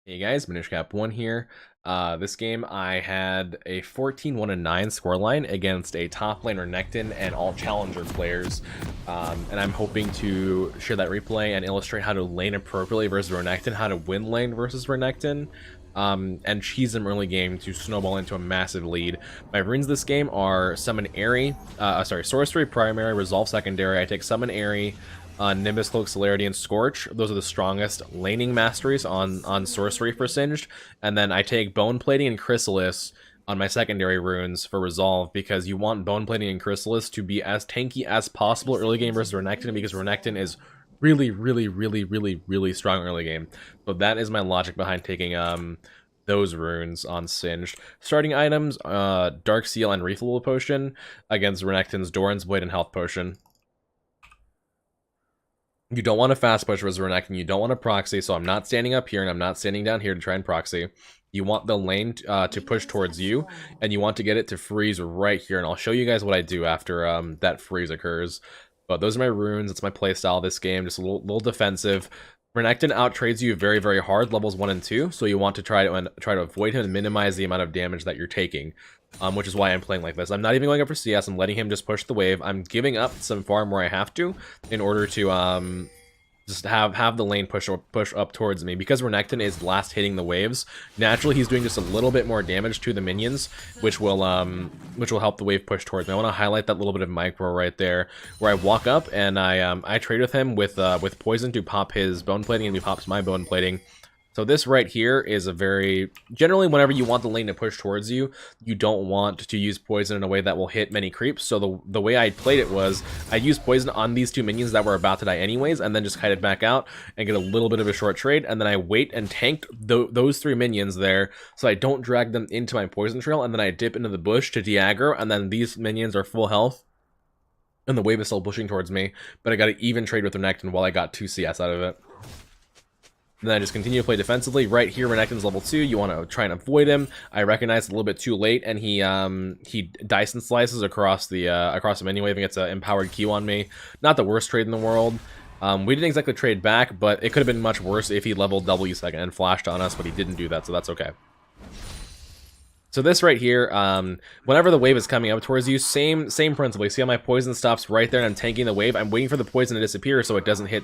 Hey guys, MinishCap1 here. This game I had a 14-1-9 scoreline against a top lane Renekton and all challenger players, and I'm hoping to share that replay and illustrate how to lane appropriately versus Renekton, how to win lane versus Renekton, and cheese them early game to snowball into a massive lead. My runes this game are Summon Airy, Sorcery Primary, Resolve Secondary. I take Summon Airy, Nimbus, Cloak, Celerity, and Scorch. Those are the strongest laning masteries on Sorcery for Singed. And then I take Bone Plating and Chrysalis on my secondary runes for Resolve, because you want Bone Plating and Chrysalis to be as tanky as possible early game versus Renekton, because Renekton is really strong early game. So that is my logic behind taking those runes on Singed. Starting items, Dark Seal and Refillable Potion against Renekton's Doran's Blade and Health Potion. You don't want to fast push versus Renekton, you don't want to proxy, so I'm not standing up here and I'm not standing down here to try and proxy. You want the lane to push towards you, and you want to get it to freeze right here, and I'll show you guys what I do after that freeze occurs. But those are my runes, it's my playstyle this game, just a little defensive. Renekton outtrades you very hard, levels 1 and 2, so you want to try to avoid him and minimize the amount of damage that you're taking. Which is why I'm playing like this. I'm not even going up for CS, I'm letting him just push the wave. I'm giving up some farm where I have to in order to just have the lane push up towards me. Because Renekton is last hitting the waves, naturally he's doing just a little bit more damage to the minions, which will help the wave push towards me. I want to highlight that little bit of micro right there, where I walk up and I trade with him with poison to pop his bone plating, and he pops my bone plating. So this right here is a very... Generally, whenever you want the lane to push towards you, you don't want to use poison in a way that will hit many creeps. So the way I played it was, I used poison on these two minions that were about to die anyways, and then just kite it back out and get a little bit of a short trade, and then I wait and tanked those three minions there, so I don't drag them into my poison trail, and then I dip into the bush to de-aggro, and then these minions are full health, and the wave is still pushing towards me, but I got an even trade with Renekton while I got 2 CS out of it. Then I just continue to play defensively. Right here, Renekton's level 2. You want to try and avoid him. I recognize a little bit too late, and he Dyson slices across the menu wave and gets an empowered Q on me. Not the worst trade in the world. We didn't exactly trade back, but it could have been much worse if he leveled W second and flashed on us, but he didn't do that, so that's okay. So this right here, whenever the wave is coming up towards you, same principle. You see how my poison stops right there and I'm tanking the wave? I'm waiting for the poison to disappear so it doesn't hit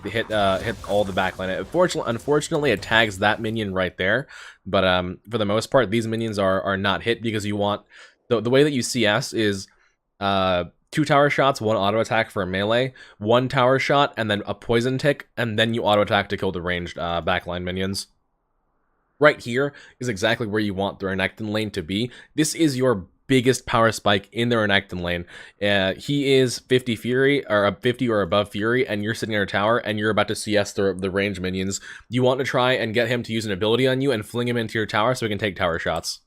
all the backline. Unfortunately, it tags that minion right there. But for the most part, these minions are not hit, because you want... The way that you CS is 2 tower shots, 1 auto attack for a melee, 1 tower shot, and then a poison tick, and then you auto attack to kill the ranged backline minions. Right here is exactly where you want the Renekton lane to be. This is your biggest power spike in the Renekton lane. He is 50 Fury, or 50 or above Fury, and you're sitting in a tower, and you're about to CS the range minions. You want to try and get him to use an ability on you and fling him into your tower so he can take tower shots.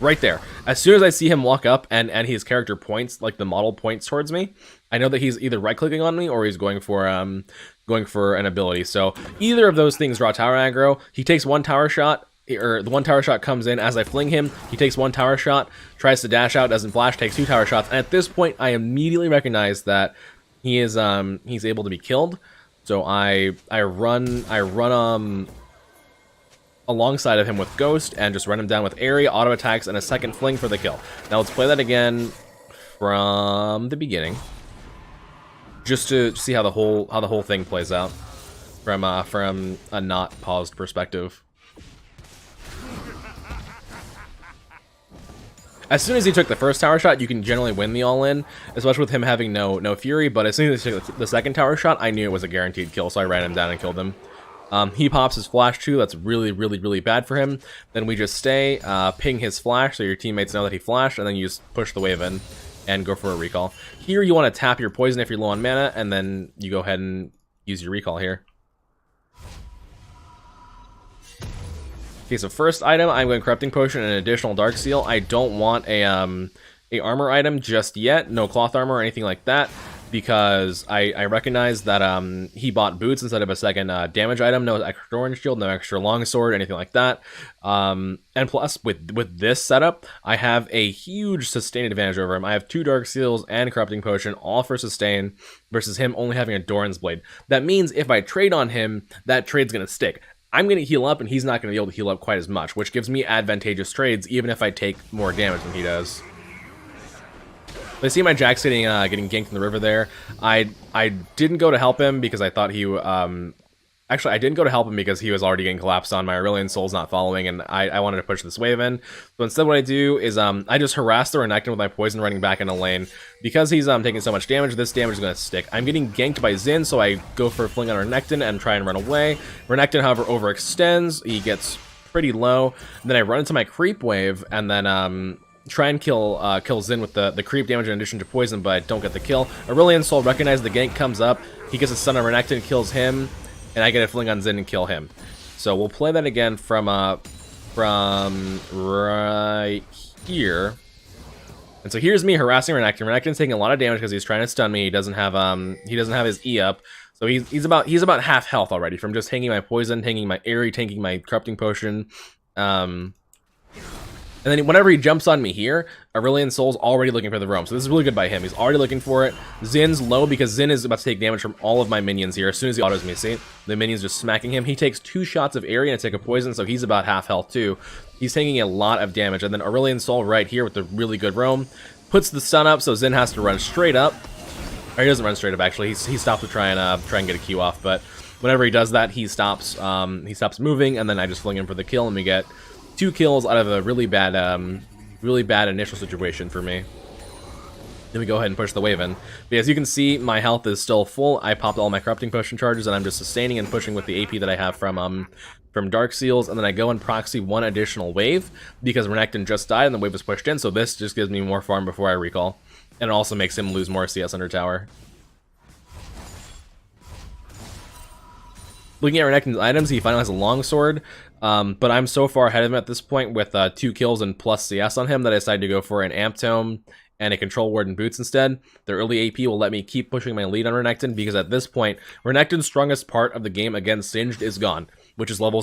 Right there. As soon as I see him walk up and his character points, like the model points towards me, I know that he's either right-clicking on me or he's going for an ability. So either of those things draw tower aggro. He takes 1 tower shot, or the 1 tower shot comes in as I fling him. He takes 1 tower shot, tries to dash out, doesn't flash, takes 2 tower shots. And at this point, I immediately recognize that he is he's able to be killed. So I run alongside of him with Ghost and just run him down with Airy, auto attacks, and a second fling for the kill. Now let's play that again from the beginning, just to see how the whole thing plays out from a not paused perspective. As soon as he took the first tower shot, you can generally win the all-in, especially with him having no fury, but as soon as he took the second tower shot, I knew it was a guaranteed kill, so I ran him down and killed him. He pops his flash too. That's really bad for him. Then we just stay, ping his flash so your teammates know that he flashed, and then you just push the wave in and go for a recall. Here you want to tap your poison if you're low on mana, and then you go ahead and use your recall here. Okay, so first item, I'm going Corrupting Potion and an additional Dark Seal. I don't want a armor item just yet, no cloth armor or anything like that, because I recognize that he bought boots instead of a second damage item. No extra orange shield, no extra longsword, anything like that. And plus, with this setup, I have a huge sustain advantage over him. I have 2 Dark Seals and Corrupting Potion, all for sustain, versus him only having a Doran's Blade. That means if I trade on him, that trade's going to stick. I'm going to heal up, and he's not going to be able to heal up quite as much, which gives me advantageous trades, even if I take more damage than he does. I see my Jax getting ganked in the river there. I didn't go to help him because I thought he... Actually, I didn't go to help him because he was already getting collapsed on. My Aurelion Soul's not following, and I wanted to push this wave in. So instead what I do is I just harass the Renekton with my poison running back in the lane. Because he's taking so much damage, this damage is going to stick. I'm getting ganked by Xin, so I go for a fling on Renekton and try and run away. Renekton, however, overextends. He gets pretty low. And then I run into my creep wave, and then try and kill Xin with the creep damage in addition to poison, but I don't get the kill. Aurelion Soul recognizes the gank comes up. He gets a stun on Renekton, kills him. And I get a fling on Xin and kill him. So we'll play that again from right here. And so here's me harassing Renekton. Renekton's taking a lot of damage because he's trying to stun me. He doesn't have his E up. So he's about half health already from just taking my poison, taking my Aerie, taking my corrupting potion. And then whenever he jumps on me here, Aurelion Soul's already looking for the roam. So this is really good by him. He's already looking for it. Zin's low because Xin is about to take damage from all of my minions here. As soon as he autos me, see? The minions just smacking him. He takes 2 shots of Aerie and take a poison, so he's about half health too. He's taking a lot of damage. And then Aurelion Soul right here with the really good roam puts the stun up, so Xin has to run straight up. Or he doesn't run straight up, actually. He stops to try and get a Q off. But whenever he does that, he stops moving, and then I just fling him for the kill, and we get 2 kills out of a really bad initial situation for me. Then we go ahead and push the wave in. But as you can see, my health is still full. I popped all my corrupting potion charges, and I'm just sustaining and pushing with the AP that I have from Dark Seals, and then I go and proxy 1 additional wave because Renekton just died and the wave was pushed in, so this just gives me more farm before I recall. And it also makes him lose more CS under tower. Looking at Renekton's items, he finally has a longsword, but I'm so far ahead of him at this point with 2 kills and plus CS on him that I decided to go for an Amp Tome and a Control Ward and Boots instead. The early AP will let me keep pushing my lead on Renekton because at this point, Renekton's strongest part of the game against Singed is gone, which is early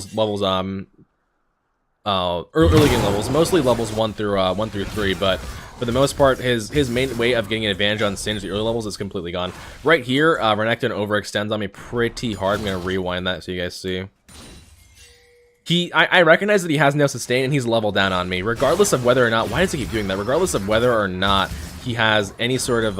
game levels, mostly levels 1 through 3, but for the most part, his main way of getting an advantage on Singed the early levels is completely gone. Right here, Renekton overextends on me pretty hard. I'm going to rewind that so you guys see. I recognize that he has no sustain and he's leveled down on me, regardless of whether or not, why does he keep doing that? Regardless of whether or not he has any sort of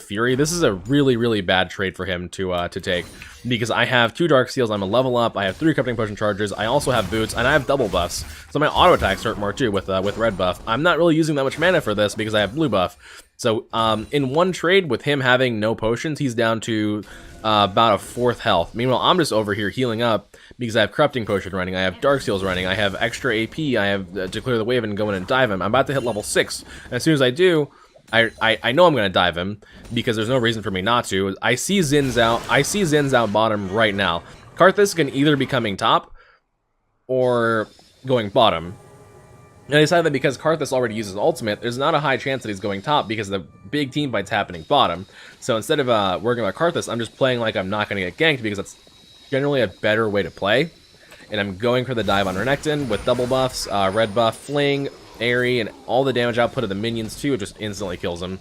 fury, this is a really bad trade for him to take, because I have 2 Dark Seals, I'm a level up, I have 3 Corrupting Potion Chargers, I also have Boots, and I have double buffs, so my auto attacks hurt more too with red buff. I'm not really using that much mana for this because I have blue buff. So in one trade with him having no potions, he's down to about a 4th health. Meanwhile, I'm just over here healing up because I have Corrupting Potion running, I have Dark Seals running, I have extra AP, I have to clear the wave and go in and dive him. I'm about to hit level 6, and as soon as I do, I know I'm going to dive him because there's no reason for me not to. I see Zin's out bottom right now. Karthus can either be coming top or going bottom. And I decided that because Karthus already uses ultimate, there's not a high chance that he's going top because the big team fight's happening bottom. So instead of working about Karthus, I'm just playing like I'm not going to get ganked because that's generally a better way to play. And I'm going for the dive on Renekton with double buffs, red buff, fling, Aerie, and all the damage output of the minions too. It just instantly kills him.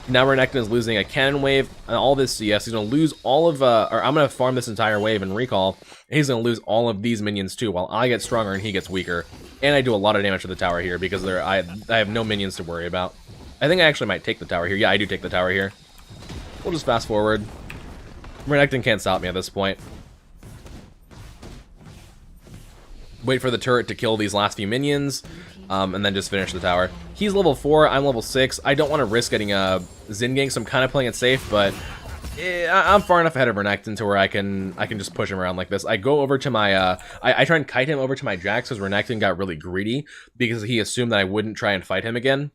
Now Renekton is losing a cannon wave and all this CS. He's going to lose all of, or I'm going to farm this entire wave and recall. And he's going to lose all of these minions too, while I get stronger and he gets weaker. And I do a lot of damage to the tower here because I have no minions to worry about. I think I actually might take the tower here. Yeah, I do take the tower here. We'll just fast forward. Renekton can't stop me at this point. Wait for the turret to kill these last few minions, and then just finish the tower. He's level 4, I'm level 6. I don't want to risk getting a Xin gank, so I'm kind of playing it safe, but I'm far enough ahead of Renekton to where I can just push him around like this. I go over to my, I try and kite him over to my Jax because Renekton got really greedy because he assumed that I wouldn't try and fight him again.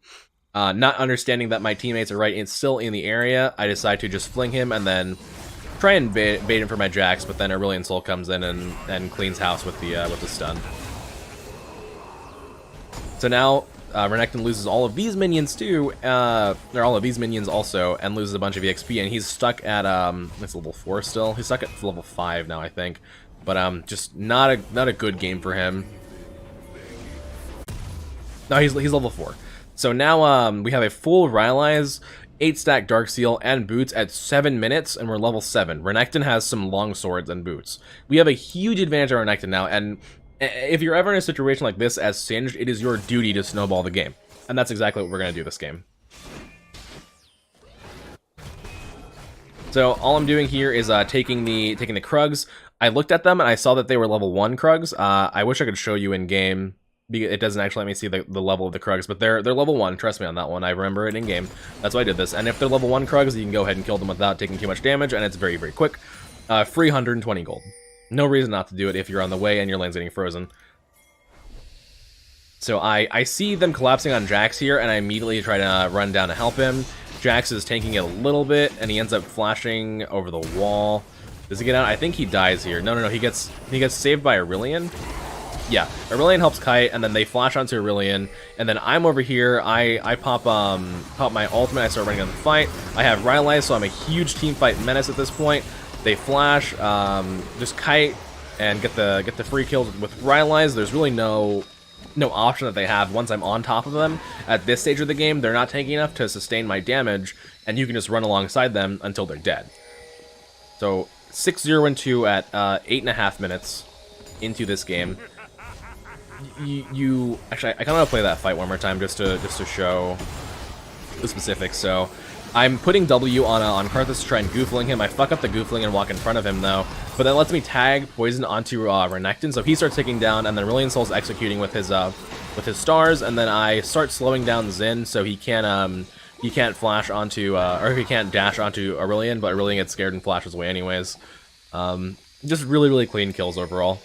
Not understanding that my teammates are still in the area, I decide to just fling him and then try and bait him for my Jax, but then Aurelion Soul comes in and cleans house with the stun. So now Renekton loses all of these minions too, or all of these minions also, and loses a bunch of EXP, and he's stuck at it's level 4 still. He's stuck at level 5 now, I think, but just not a good game for him. No, he's level 4. So now we have a full Rylai's 8-stack Dark Seal and boots at 7 minutes, and we're level 7. Renekton has some long swords and boots. We have a huge advantage on Renekton now, and if you're ever in a situation like this as Singed, it is your duty to snowball the game. And that's exactly what we're going to do this game. So all I'm doing here is taking the Krugs. I looked at them and I saw that they were level 1 Krugs. I wish I could show you in game. It doesn't actually let me see the level of the Krugs, but they're level 1. Trust me on that one. I remember it in game. That's why I did this. And if they're level 1 Krugs, you can go ahead and kill them without taking too much damage, and it's very, very quick. Free 120 gold. No reason not to do it if you're on the way and your lane's getting frozen. So I see them collapsing on Jax here, and I immediately try to run down to help him. Jax is tanking it a little bit, and he ends up flashing over the wall. Does he get out? I think he dies here. No. He gets saved by Aurelion. Yeah, Aurelion helps Kite, and then they flash onto Aurelion, and then I'm over here. I pop my ultimate. I start running on the fight. I have Rylai's, so I'm a huge team fight menace at this point. They flash, just Kite, and get the free kills with Rylai's. There's really no option that they have once I'm on top of them. At this stage of the game, they're not tanky enough to sustain my damage, and you can just run alongside them until they're dead. So 6-0-2 at 8.5 minutes into this game. Actually, I kind of want to play that fight one more time just to show the specifics. So I'm putting W on Karthus to try and goofling him. I fuck up the goofling and walk in front of him though, but that lets me tag poison onto Renekton, so he starts taking down, and then Aurelion Soul's executing with his stars, and then I start slowing down Xin so he can't flash onto or he can't dash onto Aurelion, but Aurelion gets scared and flashes away anyways. Just really clean kills overall.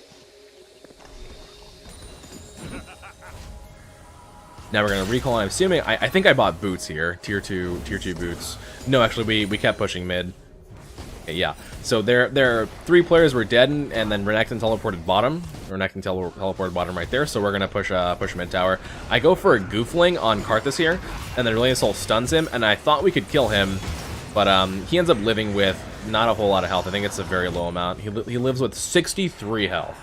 Now we're gonna recall. I'm assuming I think I bought boots here, tier 2 boots. No, actually we kept pushing mid. Okay, yeah. So their 3 players were dead, and then Renekton teleported bottom. Renekton teleported bottom right there. So we're gonna push mid tower. I go for a goofling on Karthus here, and then Aurelion Soul stuns him, and I thought we could kill him, but he ends up living with not a whole lot of health. I think it's a very low amount. He lives with 63 health.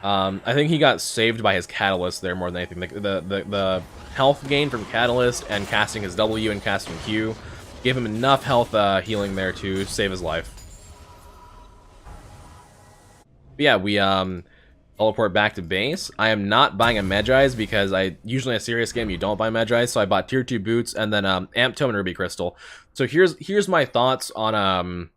I think he got saved by his Catalyst there more than anything. The health gain from Catalyst and casting his W and casting Q gave him enough health healing there to save his life. But yeah, we teleport back to base. I am not buying a Medjai's because usually in a serious game you don't buy Medjai's, so I bought tier 2 boots and then Amp Tome and Ruby Crystal. So here's my thoughts on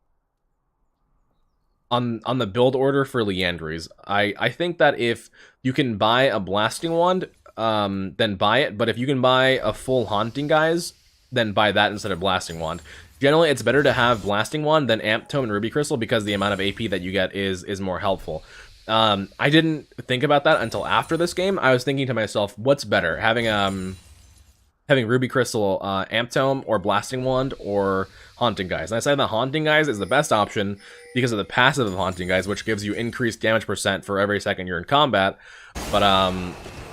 the build order for Liandry's. I think that if you can buy a Blasting Wand, then buy it, but if you can buy a full Haunting Guise, then buy that instead of Blasting Wand. Generally, it's better to have Blasting Wand than Amp Tome and Ruby Crystal because the amount of AP that you get is more helpful. I didn't think about that until after this game. I was thinking to myself, what's better, having Ruby Crystal, Amp Tome, or Blasting Wand, or Haunting Guise? And I said the Haunting Guise is the best option because of the passive of Haunting Guise, which gives you increased damage percent for every second you're in combat. But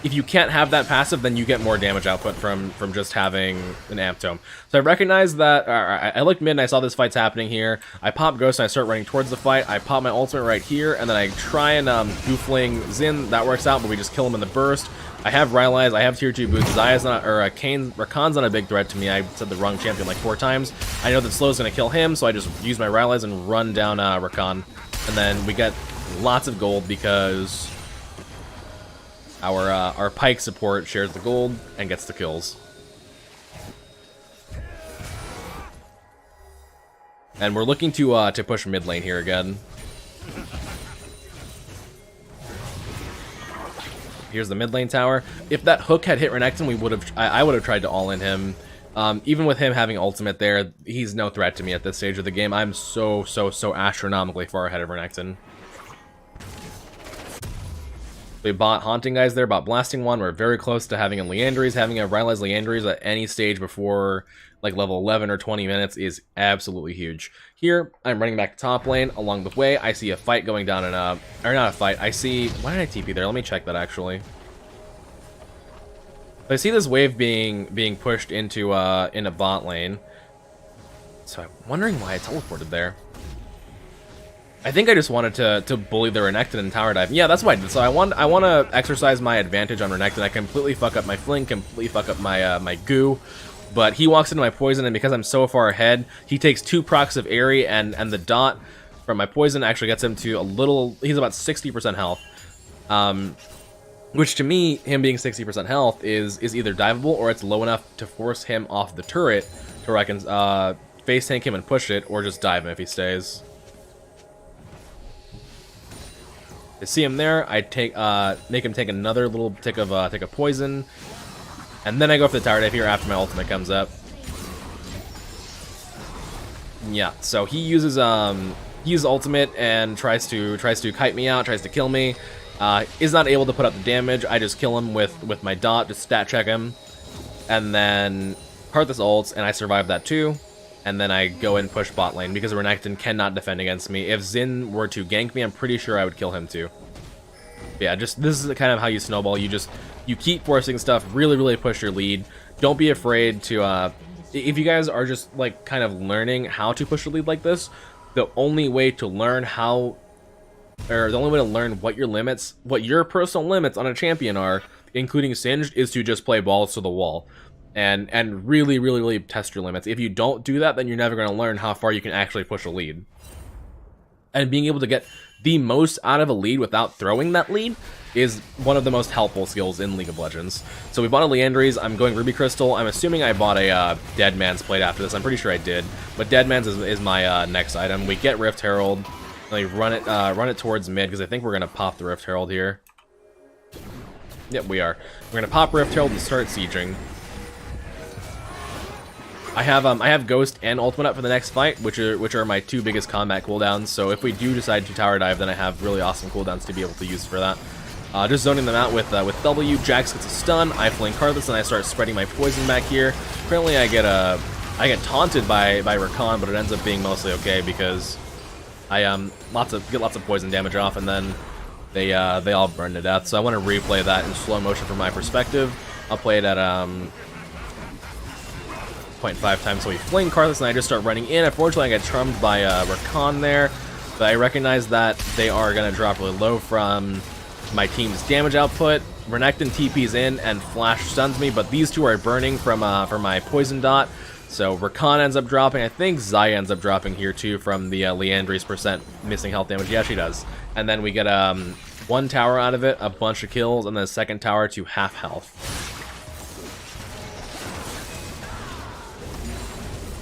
if you can't have that passive, then you get more damage output from just having an Amp Tome. So I recognized that. I looked mid and I saw this fight's happening here. I pop Ghost and I start running towards the fight. I pop my ultimate right here, and then I try and goofling Xin. That works out, but we just kill him in the burst. I have Rylai's, I have tier 2 boots. Zaya's not, or Rakan's not a big threat to me. I said the wrong champion like 4 times. I know that Slow's gonna kill him, so I just use my Rylai's and run down Rakan. And then we get lots of gold because our Pike support shares the gold and gets the kills. And we're looking to push mid lane here again. Here's the mid lane tower. If that hook had hit Renekton, I would have tried to all in him. Even with him having ultimate there, he's no threat to me at this stage of the game. I'm so astronomically far ahead of Renekton. We bought Haunting Guise there, bought Blasting Wand. We're very close to having a Liandry's. Having a Rylai's Liandry's at any stage before like level 11 or 20 minutes is absolutely huge. Here, I'm running back to top lane. Along the way, I see a fight going down in a... Or not a fight, I see... Why did I TP there? Let me check that, actually. I see this wave being pushed into in a bot lane. So I'm wondering why I teleported there. I think I just wanted to bully the Renekton and tower dive. Yeah, that's what I did. So I want to exercise my advantage on Renekton. I completely fuck up my fling, completely fuck up my my goo. But he walks into my poison, and because I'm so far ahead, he takes 2 procs of Airy, and the dot from my poison actually gets him to a little... He's about 60% health. Which to me, him being 60% health is either diveable or it's low enough to force him off the turret to where I can face tank him and push it, or just dive him if he stays. I see him there. I take make him take another little tick of poison, and then I go for the tower dive here after my ultimate comes up. Yeah, so he uses ultimate and tries to kite me out, tries to kill me. Is not able to put up the damage. I just kill him with my dot, just stat check him, and then Karthus ults, and I survive that too. And then I go and push bot lane because Renekton cannot defend against me. If Xin were to gank me, I'm pretty sure I would kill him too. But yeah, just this is kind of how you snowball. You keep forcing stuff, really push your lead. Don't be afraid to if you guys are just like kind of learning how to push a lead like this, the only way to learn how, or the only way to learn what your limits, what your personal limits on a champion are, including Singed, is to just play balls to the wall. And really test your limits. If you don't do that, then you're never going to learn how far you can actually push a lead. And being able to get the most out of a lead without throwing that lead is one of the most helpful skills in League of Legends. So we bought a Liandry's, I'm going Ruby Crystal, I'm assuming I bought a Dead Man's Plate after this, I'm pretty sure I did. But Dead Man's is my next item. We get Rift Herald, and we run it towards mid, because I think we're going to pop the Rift Herald here. Yep, we are. We're going to pop Rift Herald and start sieging. I have Ghost and Ultimate up for the next fight, which are my 2 biggest combat cooldowns. So if we do decide to tower dive, then I have really awesome cooldowns to be able to use for that. Just zoning them out with W. Jax gets a stun. I flank Karthus and I start spreading my poison back here. Apparently I get taunted by Rakan, but it ends up being mostly okay because I get lots of poison damage off, and then they all burn to death. So I want to replay that in slow motion from my perspective. I'll play it at 0.5 times, so we fling Karthus and I just start running in. Unfortunately, I get charmed by Rakan there, but I recognize that they are going to drop really low from my team's damage output. Renekton TP's in and flash stuns me, but these 2 are burning from my poison dot, so Rakan ends up dropping. I think Xayah ends up dropping here too from the Liandry's percent missing health damage. Yeah, she does. And then we get 1 tower out of it, a bunch of kills, and then a second tower to half health.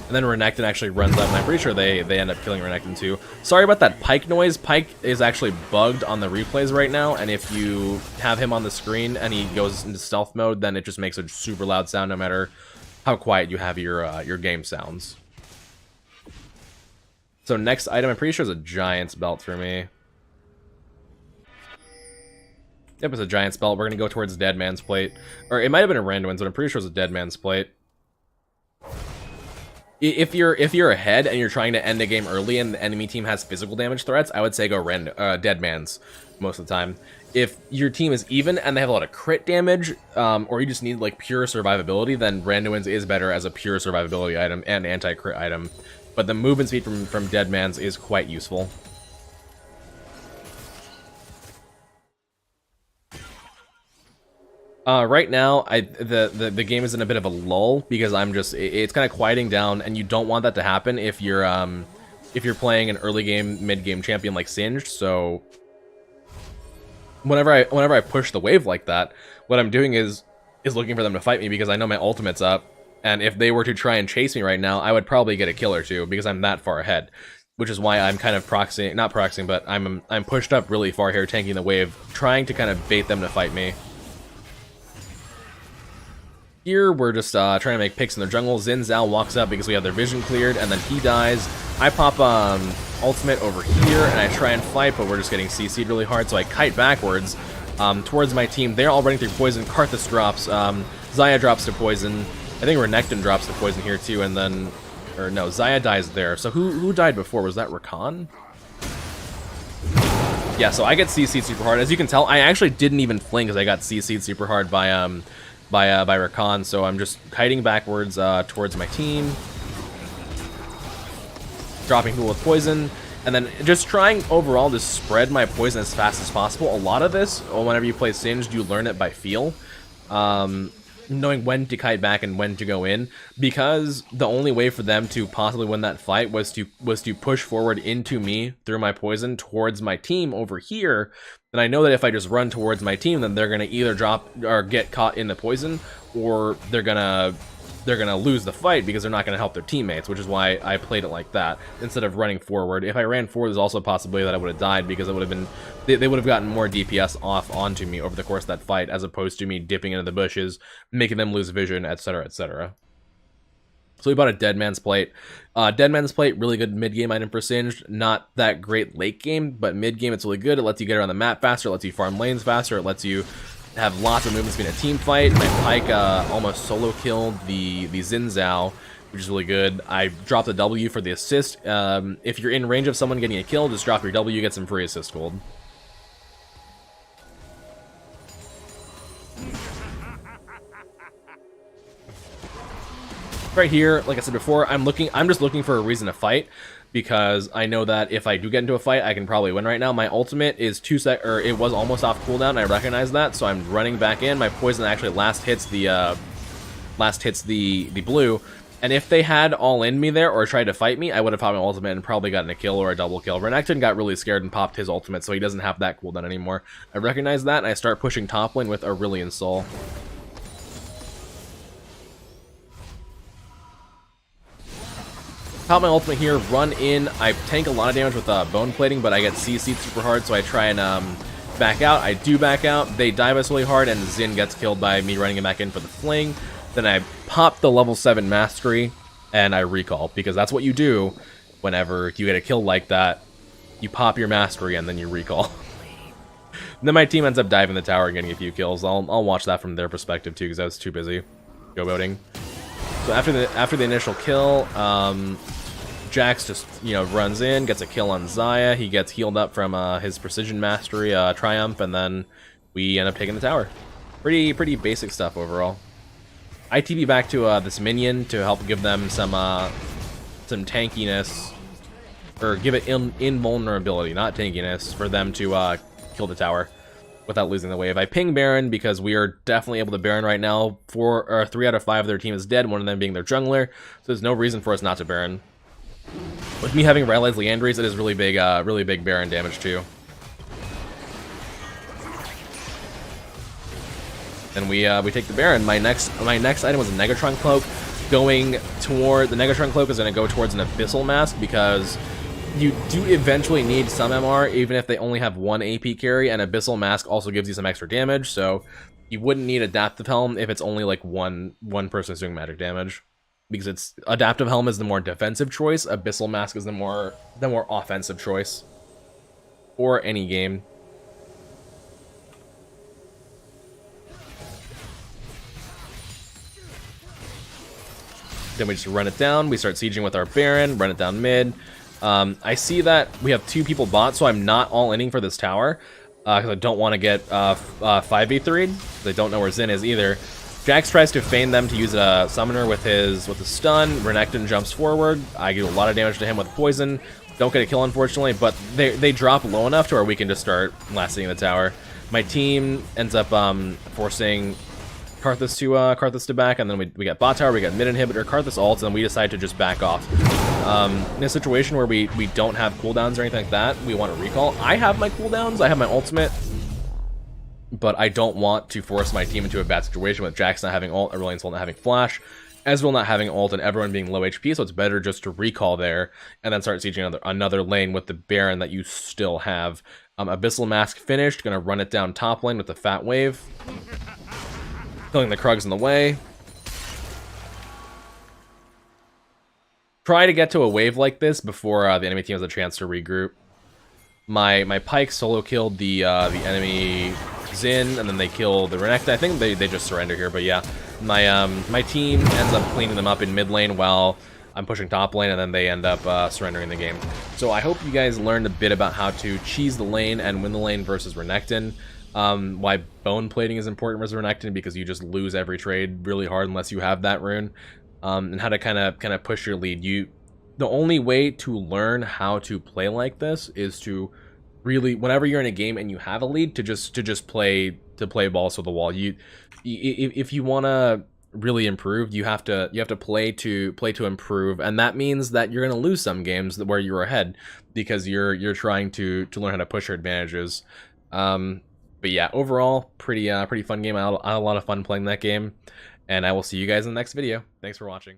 And then Renekton actually runs up, and I'm pretty sure they end up killing Renekton too. Sorry about that Pyke noise. Pyke is actually bugged on the replays right now, and if you have him on the screen and he goes into stealth mode, then it just makes a super loud sound no matter how quiet you have your game sounds. So next item, I'm pretty sure is a Giant's Belt for me. Yep, it's a Giant's Belt. We're going to go towards Dead Man's Plate. Or it might have been a Randuin's, but I'm pretty sure it's a Dead Man's Plate. If you're ahead and you're trying to end a game early and the enemy team has physical damage threats, I would say go Dead Man's most of the time. If your team is even and they have a lot of crit damage, or you just need like pure survivability, then Randuin's is better as a pure survivability item and anti-crit item. But the movement speed from Dead Man's is quite useful. Right now, the game is in a bit of a lull because it's kind of quieting down, and you don't want that to happen if you're playing an early game, mid game champion like Singed. So whenever I push the wave like that, what I'm doing is looking for them to fight me because I know my ultimate's up, and if they were to try and chase me right now, I would probably get a kill or two because I'm that far ahead. Which is why I'm kind of not proxying, but I'm pushed up really far here, tanking the wave, trying to kind of bait them to fight me. Here, we're just trying to make picks in their jungle. Xin Zhao walks up because we have their vision cleared, and then he dies. I pop ultimate over here, and I try and fight, but we're just getting CC'd really hard, so I kite backwards towards my team. They're all running through poison. Karthus drops. Xayah drops to poison. I think Renekton drops to poison here, too, and then... Or no, Xayah dies there. So who died before? Was that Rakan? Yeah, so I get CC'd super hard. As you can tell, I actually didn't even fling because I got CC'd super hard by Rakan, so I'm just kiting backwards towards my team, dropping people with poison, and then just trying overall to spread my poison as fast as possible. A lot of this, whenever you play Singed, you learn it by feel. knowing when to kite back and when to go in, because the only way for them to possibly win that fight was to push forward into me through my poison towards my team over here. And I know that if I just run towards my team, then they're gonna either drop or get caught in the poison, or they're gonna lose the fight because they're not gonna help their teammates, which is why I played it like that instead of running forward. If I ran forward, there's also a possibility that I would have died, because it would have been they would have gotten more DPS off onto me over the course of that fight, as opposed to me dipping into the bushes, making them lose vision, etc., etc. So we bought a Dead Man's Plate. Dead Man's Plate, really good mid-game item for Singed. Not that great late game, but mid-game it's really good. It lets you get around the map faster, it lets you farm lanes faster, it lets you have lots of movements in a team fight. My Pike almost solo killed the Xin Zhao, which is really good. I dropped a W for the assist. If you're in range of someone getting a kill, just drop your W, get some free assist gold. Right here, like I said before, I'm just looking for a reason to fight, because I know that if I do get into a fight, I can probably win right now. My ultimate is it was almost off cooldown. I recognize that, so I'm running back in. My poison actually last hits the blue, and if they had all in me there or tried to fight me, I would have popped my ultimate and probably gotten a kill or a double kill. Renekton got really scared and popped his ultimate, so he doesn't have that cooldown anymore. I recognize that, and I start pushing top lane with Aurelion Soul. Pop my ultimate here, run in. I tank a lot of damage with bone plating, but I get CC'd super hard, so I try and back out. I do back out. They dive us really hard, and Xin gets killed by me running him back in for the fling. Then I pop the level 7 mastery, and I recall, because that's what you do whenever you get a kill like that. You pop your mastery, and then you recall. Then my team ends up diving the tower and getting a few kills. I'll watch that from their perspective too, because I was too busy showboating. So after the initial kill, Jax just, runs in, gets a kill on Xayah. He gets healed up from his Precision Mastery Triumph, and then we end up taking the tower. Pretty basic stuff overall. I TP back to this minion to help give them some tankiness, or give it invulnerability, not tankiness, for them to kill the tower without losing the wave. I ping Baron because we are definitely able to Baron right now. 3 out of 5 of their team is dead, one of them being their jungler, so there's no reason for us not to Baron. With me having Rylai's Liandry's, it is really big Baron damage too. And we take the Baron. My next item was a Negatron Cloak. Going toward the Negatron Cloak is going to go towards an Abyssal Mask, because you do eventually need some MR, even if they only have 1 AP carry, and Abyssal Mask also gives you some extra damage, so you wouldn't need Adaptive Helm if it's only like one person's doing magic damage. Because it's Adaptive Helm is the more defensive choice, Abyssal Mask is the more offensive choice. For any game. Then we just run it down, we start sieging with our Baron, run it down mid. I see that we have 2 people bot, so I'm not all-inning for this tower, because I don't want to get 5v3'd, because I don't know where Xin is either. Jax tries to feign them to use a summoner with a stun. Renekton jumps forward. I do a lot of damage to him with poison. Don't get a kill, unfortunately, but they drop low enough to where we can just start lasting the tower. My team ends up forcing Karthus to back, and then we got bot tower, we got mid inhibitor, Karthus ults, and then we decide to just back off. In a situation where we don't have cooldowns or anything like that, we want to recall. I have my cooldowns, I have my ultimate, but I don't want to force my team into a bad situation with Jax not having ult, Aurelion Soul not having flash, Ezreal not having ult, and everyone being low HP, so it's better just to recall there, and then start sieging another lane with the Baron that you still have. Abyssal Mask finished, gonna run it down top lane with the fat wave. Killing the Krugs in the way. Try to get to a wave like this before the enemy team has a chance to regroup. My Pike solo killed the enemy Xin, and then they kill the Renekton. I think they just surrender here, but yeah. My team ends up cleaning them up in mid lane while I'm pushing top lane, and then they end up surrendering the game. So I hope you guys learned a bit about how to cheese the lane and win the lane versus Renekton. Why bone plating is important versus Renekton, because you just lose every trade really hard unless you have that rune. And how to kind of push your lead. The only way to learn how to play like this is to really, whenever you're in a game and you have a lead, to just play balls to the wall. if you want to really improve, you have to play to improve, and that means that you're going to lose some games where you're ahead because you're trying to learn how to push your advantages. But yeah, overall, pretty fun game. I had a lot of fun playing that game, and I will see you guys in the next video. Thanks for watching.